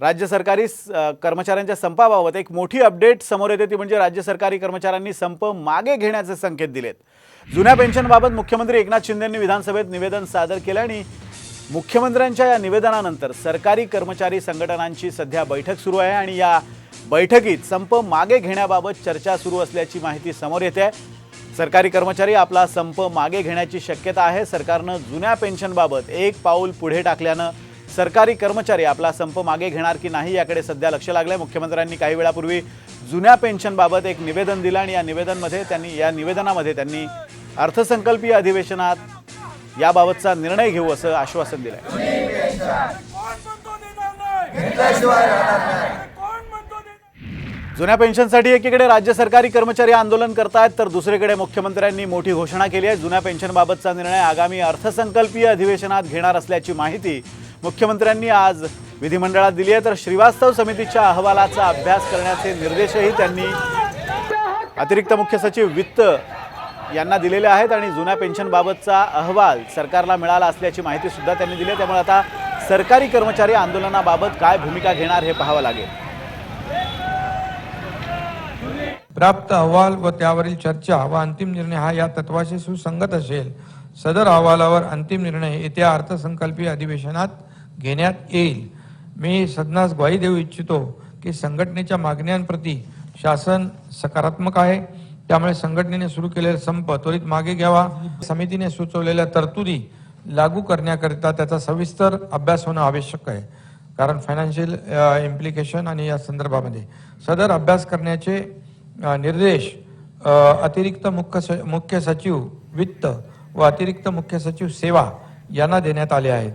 राज्य सरकारी कर्मचाऱ्यांच्या संपाबाबत एक मोठी अपडेट समोर येते ती म्हणजे राज्य सरकारी कर्मचाऱ्यांनी संप मागे घेण्याचे संकेत दिलेत। जुन्या पेन्शनबाबत मुख्यमंत्री एकनाथ शिंदेंनी विधानसभेत निवेदन सादर केले आणि मुख्यमंत्र्यांच्या या निवेदनानंतर सरकारी कर्मचारी संघटनांची सध्या बैठक सुरू आहे आणि या बैठकीत संप मागे घेण्याबाबत चर्चा सुरू असल्याची माहिती समोर येते आहे। सरकारी कर्मचारी आपला संप मागे घेण्याची शक्यता आहे। सरकारनं जुन्या पेन्शनबाबत एक पाऊल पुढे टाकल्यानं सरकारी कर्मचारी आपला संप मागे घेणार की नाही याकडे सध्या लक्ष लागलंय। मुख्यमंत्र्यांनी काही वेळापूर्वी जुन्या पेन्शनबाबत एक निवेदन दिलं आणि या निवेदनामध्ये त्यांनी अर्थसंकल्पीय अधिवेशनात याबाबतचा निर्णय घेऊ असं आश्वासन दिलंय। जुन्या पेन्शनसाठी एकीकडे राज्य सरकारी कर्मचारी आंदोलन करतायत तर दुसरीकडे मुख्यमंत्र्यांनी मोठी घोषणा केली आहे। जुन्या पेन्शनबाबतचा निर्णय आगामी अर्थसंकल्पीय अधिवेशनात घेणार असल्याची माहिती मुख्यमंत्र्यांनी आज विधिमंडळात दिली आहे। तर श्रीवास्तव समितीच्या अहवालाचा अभ्यास करण्याचे निर्देशही त्यांनी अतिरिक्त मुख्य सचिव वित्त यांना दिलेले आहेत आणि जुन्या पेन्शनबाबतचा अहवाल सरकारला मिळाला असल्याची माहिती सुद्धा त्यांनी दिली आहे। त्यामुळे आता सरकारी कर्मचारी आंदोलनाबाबत काय भूमिका घेणार हे पाहावं लागेल। प्राप्त अहवाल व त्यावरील चर्चा व अंतिम निर्णय हा या तत्वाशी सुसंगत असेल सदर अहवालावर अंतिम निर्णय येत्या अर्थसंकल्पीय अधिवेशनात घेण्यात येईल। मी सदनास ग्वाही देऊ इच्छितो की संघटनेच्या मागण्यांप्रती शासन सकारात्मक आहे। त्यामुळे संघटनेने सुरू केलेला संप त्वरित मागे घ्यावा। समितीने सुचवलेल्या तरतुदी लागू करण्याकरिता त्याचा सविस्तर अभ्यास होणं आवश्यक आहे, कारण फायनान्शियल इम्प्लिकेशन आणि या संदर्भामध्ये सदर अभ्यास करण्याचे निर्देश अतिरिक्त मुख्य सचिव वित्त व अतिरिक्त मुख्य सचिव सेवा यांना देण्यात आले आहेत।